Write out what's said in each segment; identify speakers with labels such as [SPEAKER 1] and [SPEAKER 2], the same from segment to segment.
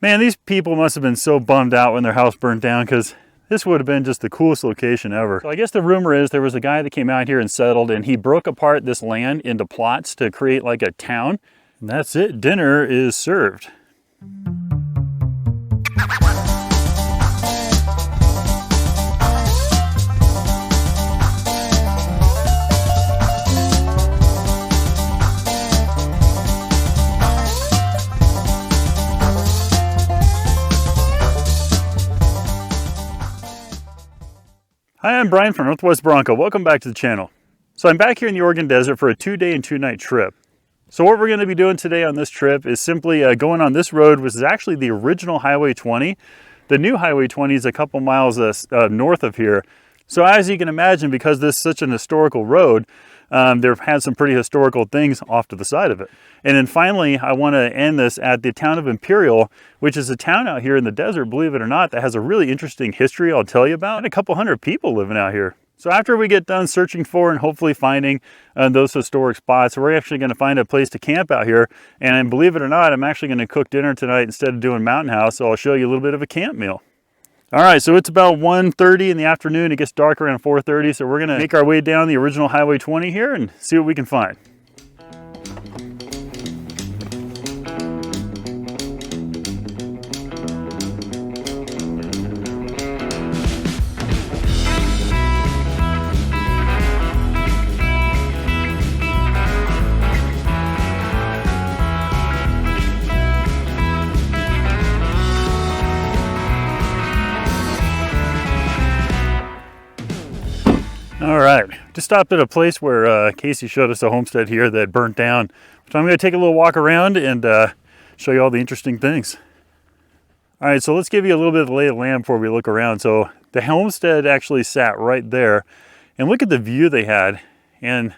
[SPEAKER 1] Man, these people must have been so bummed out when their house burned down, because this would have been just the coolest location ever. So I guess the rumor is there was a guy that came out here and settled, and he broke apart this land into plots to create like a town. And that's it. Dinner is served. Hi, I'm Brian from Northwest Bronco. Welcome back to the channel. So I'm back here in the Oregon Desert for a 2-day and 2-night trip. So what we're going to be doing today on this trip is simply going on this road, which is actually the original Highway 20. The new Highway 20 is a couple miles north of here. So as you can imagine, because this is such an historical road, they've had some pretty historical things off to the side of it. And then finally, I want to end this at the town of Imperial, which is a town out here in the desert, believe it or not, that has a really interesting history I'll tell you about, and a couple hundred people living out here. So after we get done searching for and hopefully finding those historic spots, we're actually going to find a place to camp out here. And believe it or not, I'm actually going to cook dinner tonight instead of doing Mountain House, so I'll show you a little bit of a camp meal. All right, so it's about 1:30 in the afternoon. It gets dark around 4:30, so we're gonna make our way down the original Highway 20 here and see what we can find. All right, just stopped at a place where Casey showed us a homestead here that burnt down. So I'm going to take a little walk around and show you all the interesting things. All right, so let's give you a little bit of the lay of the land before we look around. So the homestead actually sat right there, and look at the view they had. And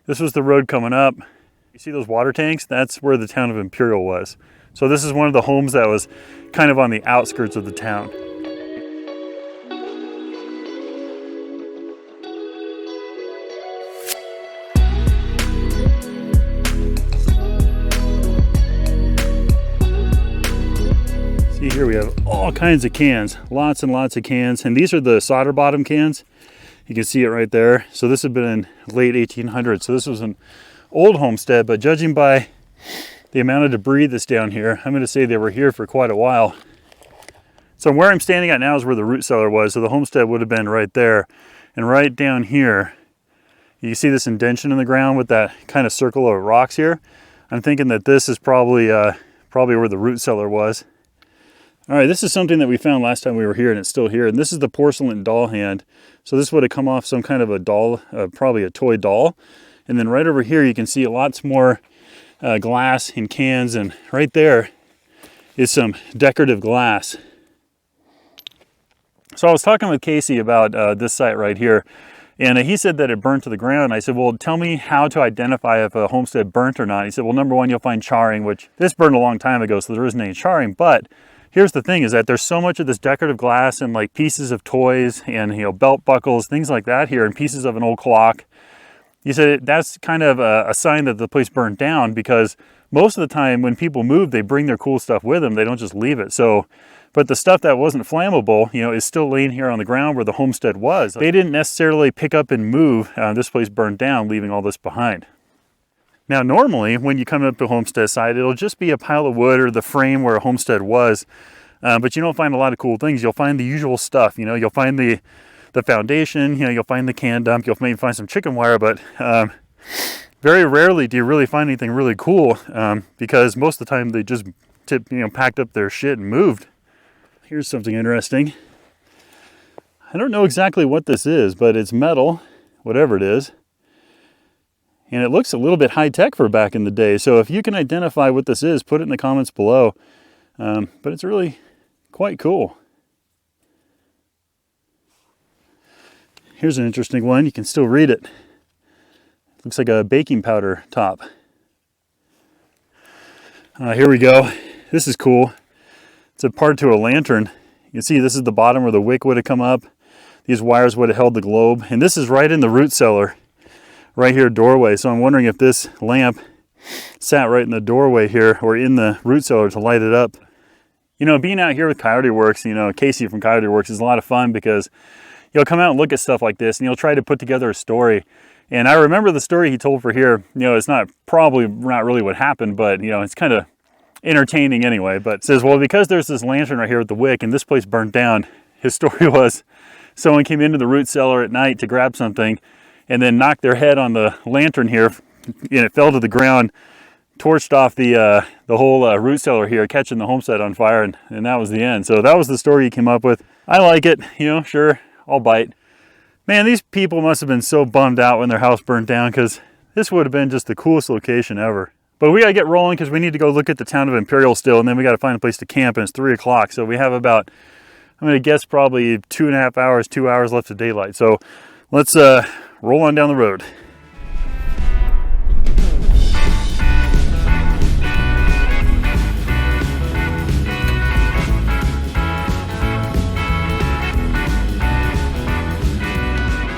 [SPEAKER 1] this was the road coming up. You see those water tanks? That's where the town of Imperial was. So this is one of the homes that was kind of on the outskirts of the town. Here we have all kinds of cans, lots and lots of cans, and these are the solder bottom cans. You can see it right there. So this had been in late 1800s. So this was an old homestead, but judging by the amount of debris that's down here, I'm going to say they were here for quite a while. So where I'm standing at now is where the root cellar was. So the homestead would have been right there, and right down here, you see this indention in the ground with that kind of circle of rocks here. I'm thinking that this is probably where the root cellar was. All right, this is something that we found last time we were here, and it's still here. And this is the porcelain doll hand. So this would have come off some kind of a doll, probably a toy doll. And then right over here, you can see lots more glass in cans. And right there is some decorative glass. So I was talking with Casey about this site right here. And he said that it burned to the ground. I said, well, tell me how to identify if a homestead burnt or not. He said, well, number one, you'll find charring, which this burned a long time ago, so there isn't any charring. But here's the thing, is that there's so much of this decorative glass and like pieces of toys and, you know, belt buckles, things like that here, and pieces of an old clock. He said that's kind of a sign that the place burned down, because most of the time when people move, they bring their cool stuff with them. They don't just leave it. So, but the stuff that wasn't flammable, you know, is still laying here on the ground where the homestead was. They didn't necessarily pick up and move. This place burned down, leaving all this behind. Now, normally, when you come up to a homestead site, it'll just be a pile of wood or the frame where a homestead was. But you don't find a lot of cool things. You'll find the usual stuff. You know, you'll find the foundation. You know, you'll find the can dump. You'll maybe find some chicken wire. But very rarely do you really find anything really cool, because most of the time they just packed up their shit and moved. Here's something interesting. I don't know exactly what this is, but it's metal, whatever it is. And it looks a little bit high-tech for back in the day. So if you can identify what this is, put it in the comments below. But it's really quite cool. Here's an interesting one. You can still read it. Looks like a baking powder top. Here we go. This is cool. It's a part to a lantern. You can see this is the bottom where the wick would have come up. These wires would have held the globe. And this is right in the root cellar. Right here, doorway. So I'm wondering if this lamp sat right in the doorway here or in the root cellar to light it up. You know, being out here with Coyote Works, you know, Casey from Coyote Works is a lot of fun because you'll come out and look at stuff like this and you'll try to put together a story. And I remember the story he told for here. You know, it's probably not really what happened, but you know, it's kind of entertaining anyway. But it says, well, because there's this lantern right here with the wick and this place burned down, his story was someone came into the root cellar at night to grab something and then knocked their head on the lantern here and it fell to the ground, torched off the whole root cellar here, catching the homestead on fire, and that was the end. So that was the story he came up with. I like it, you know, sure, I'll bite. Man, these people must have been so bummed out when their house burned down because this would have been just the coolest location ever. But we gotta get rolling because we need to go look at the town of Imperial still, and then we gotta find a place to camp, and it's 3 o'clock. So we have about, I'm gonna guess probably 2.5 hours, 2 hours left of daylight. So let's roll on down the road.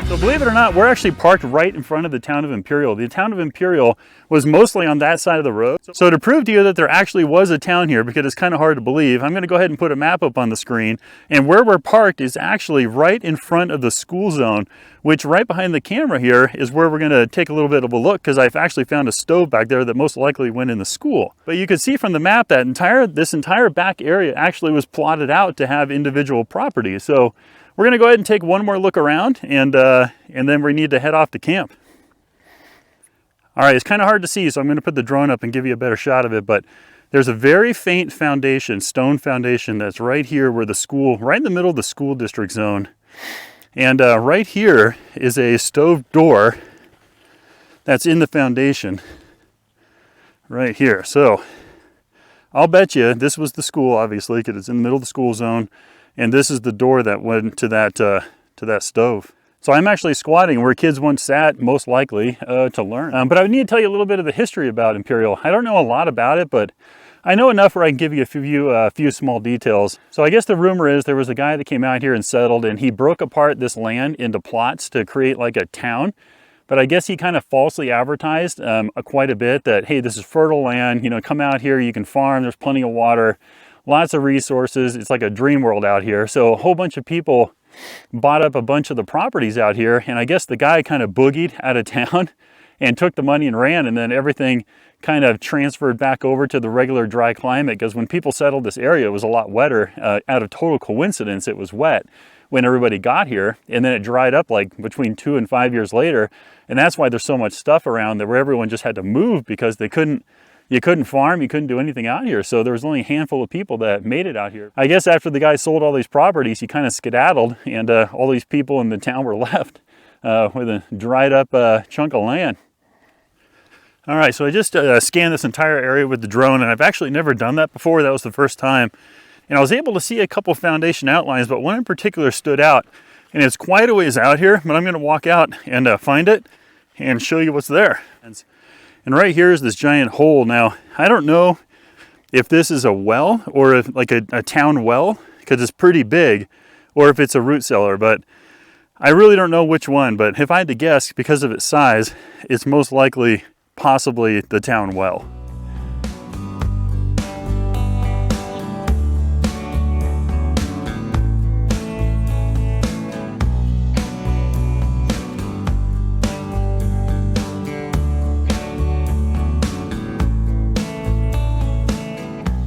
[SPEAKER 1] So believe it or not, we're actually parked right in front of the town of Imperial. The town of Imperial was mostly on that side of the road. So to prove to you that there actually was a town here, because it's kind of hard to believe, I'm going to go ahead and put a map up on the screen. And where we're parked is actually right in front of the school zone, which right behind the camera here is where we're going to take a little bit of a look, because I've actually found a stove back there that most likely went in the school. But you can see from the map that this entire back area actually was plotted out to have individual properties. So we're gonna go ahead and take one more look around, and then we need to head off to camp. All right, it's kind of hard to see, so I'm gonna put the drone up and give you a better shot of it, but there's a very faint foundation, stone foundation, that's right here where the school, right in the middle of the school district zone. And right here is a stove door that's in the foundation, right here. So I'll bet you this was the school, obviously, because it's in the middle of the school zone. And this is the door that went to that stove. So I'm actually squatting where kids once sat, most likely, to learn. But I need to tell you a little bit of the history about Imperial. I don't know a lot about it, but I know enough where I can give you a few small details. So I guess the rumor is there was a guy that came out here and settled, and he broke apart this land into plots to create like a town. But I guess he kind of falsely advertised quite a bit that, hey, this is fertile land, you know, come out here, you can farm, there's plenty of water. Lots of resources. It's like a dream world out here. So a whole bunch of people bought up a bunch of the properties out here. And I guess the guy kind of boogied out of town and took the money and ran. And then everything kind of transferred back over to the regular dry climate. Because when people settled this area, it was a lot wetter. Out of total coincidence, it was wet when everybody got here. And then it dried up like between 2 and 5 years later. And that's why there's so much stuff around there where everyone just had to move because you couldn't farm, you couldn't do anything out here. So there was only a handful of people that made it out here. I guess after the guy sold all these properties, he kind of skedaddled, and all these people in the town were left with a dried up chunk of land. All right, so I just scanned this entire area with the drone, and I've actually never done that before. That was the first time. And I was able to see a couple foundation outlines, but one in particular stood out. And it's quite a ways out here, but I'm gonna walk out and find it and show you what's there. And right here is this giant hole. Now, I don't know if this is a well or if, like a town well, because it's pretty big, or if it's a root cellar, but I really don't know which one. But if I had to guess, because of its size, it's most likely possibly the town well.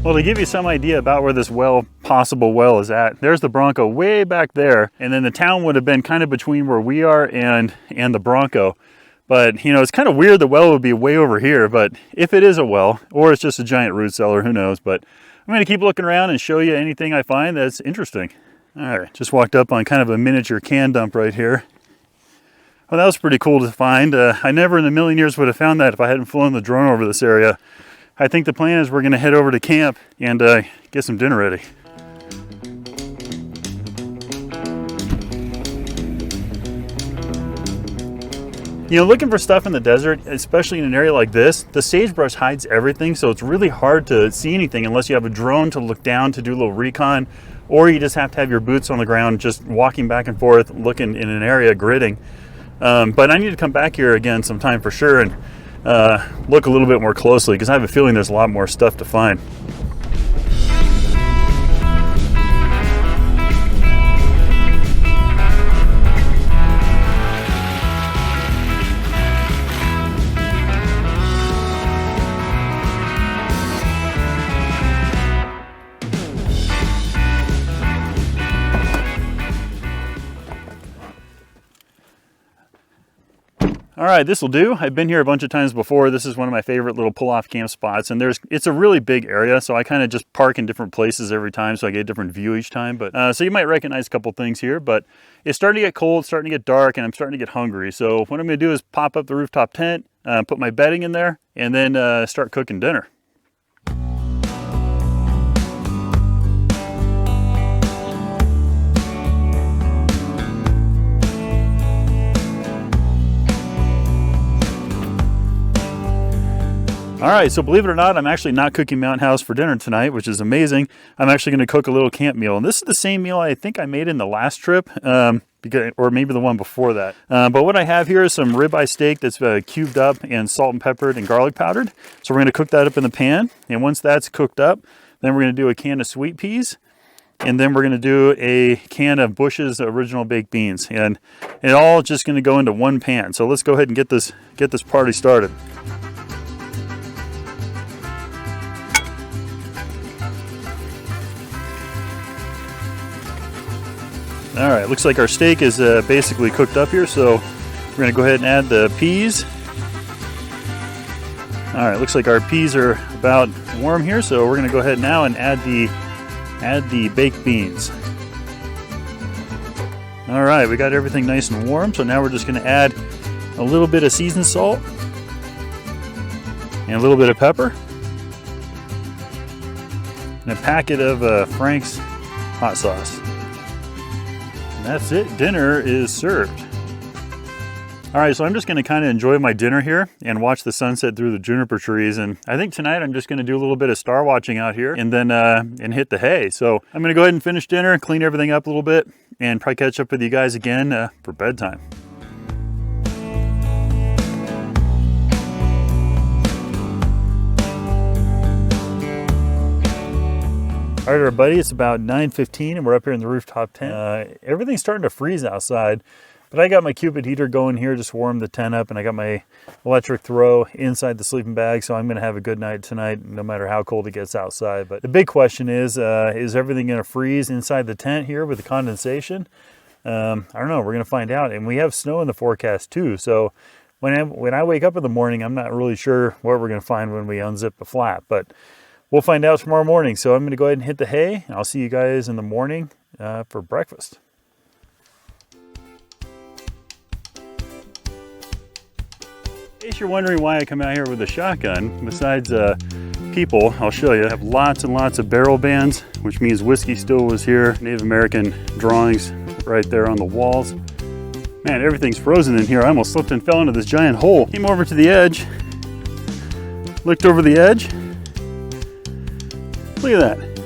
[SPEAKER 1] Well, to give you some idea about where this possible well is at, there's the Bronco way back there, and then the town would have been kind of between where we are and the Bronco. But, you know, it's kind of weird the well would be way over here, but if it is a well, or it's just a giant root cellar, who knows. But I'm going to keep looking around and show you anything I find that's interesting. All right, just walked up on kind of a miniature can dump right here. Well, that was pretty cool to find. I never in a million years would have found that if I hadn't flown the drone over this area. I think the plan is we're going to head over to camp and get some dinner ready. You know, looking for stuff in the desert, especially in an area like this, the sagebrush hides everything, so it's really hard to see anything unless you have a drone to look down to do a little recon, or you just have to have your boots on the ground just walking back and forth, looking in an area, gridding. But I need to come back here again sometime for sure and look a little bit more closely, because I have a feeling there's a lot more stuff to find. All right, this will do. I've been here a bunch of times before. This is one of my favorite little pull-off camp spots, and it's a really big area, so I kind of just park in different places every time, so I get a different view each time. But so you might recognize a couple things here, but it's starting to get cold, starting to get dark, and I'm starting to get hungry. So what I'm going to do is pop up the rooftop tent, put my bedding in there, and then start cooking dinner. All right, so believe it or not, I'm actually not cooking Mountain House for dinner tonight, which is amazing. I'm actually going to cook a little camp meal, and this is the same meal I think I made in the last trip, or maybe the one before that. But what I have here is some ribeye steak that's cubed up and salt and peppered and garlic powdered. So we're going to cook that up in the pan, and once that's cooked up, then we're going to do a can of sweet peas, and then we're going to do a can of Bush's original baked beans, and it all just going to go into one pan. So let's go ahead and get this party started. All right, looks like our steak is basically cooked up here, so we're gonna go ahead and add the peas. All right, looks like our peas are about warm here, so we're gonna go ahead now and add the baked beans. All right, we got everything nice and warm, so now we're just gonna add a little bit of seasoned salt and a little bit of pepper and a packet of Frank's hot sauce. That's it, dinner is served. All right, so I'm just gonna kind of enjoy my dinner here and watch the sunset through the juniper trees. And I think tonight I'm just gonna do a little bit of star watching out here and then and hit the hay. So I'm gonna go ahead and finish dinner, clean everything up a little bit, and probably catch up with you guys again for bedtime. All right, everybody, it's about 9:15 and we're up here in the rooftop tent. Everything's starting to freeze outside, but I got my Cupid heater going here, just warm the tent up, and I got my electric throw inside the sleeping bag, so I'm gonna have a good night tonight, no matter how cold it gets outside. But the big question is everything gonna freeze inside the tent here with the condensation? I don't know, we're gonna find out. And we have snow in the forecast too, so when I wake up in the morning, I'm not really sure what we're gonna find when we unzip the flap, but we'll find out tomorrow morning. So I'm going to go ahead and hit the hay, and I'll see you guys in the morning for breakfast. In case you're wondering why I come out here with a shotgun, besides people, I'll show you. I have lots and lots of barrel bands, which means whiskey still was here. Native American drawings right there on the walls. Man, everything's frozen in here. I almost slipped and fell into this giant hole. Came over to the edge, looked over the edge. Look at that.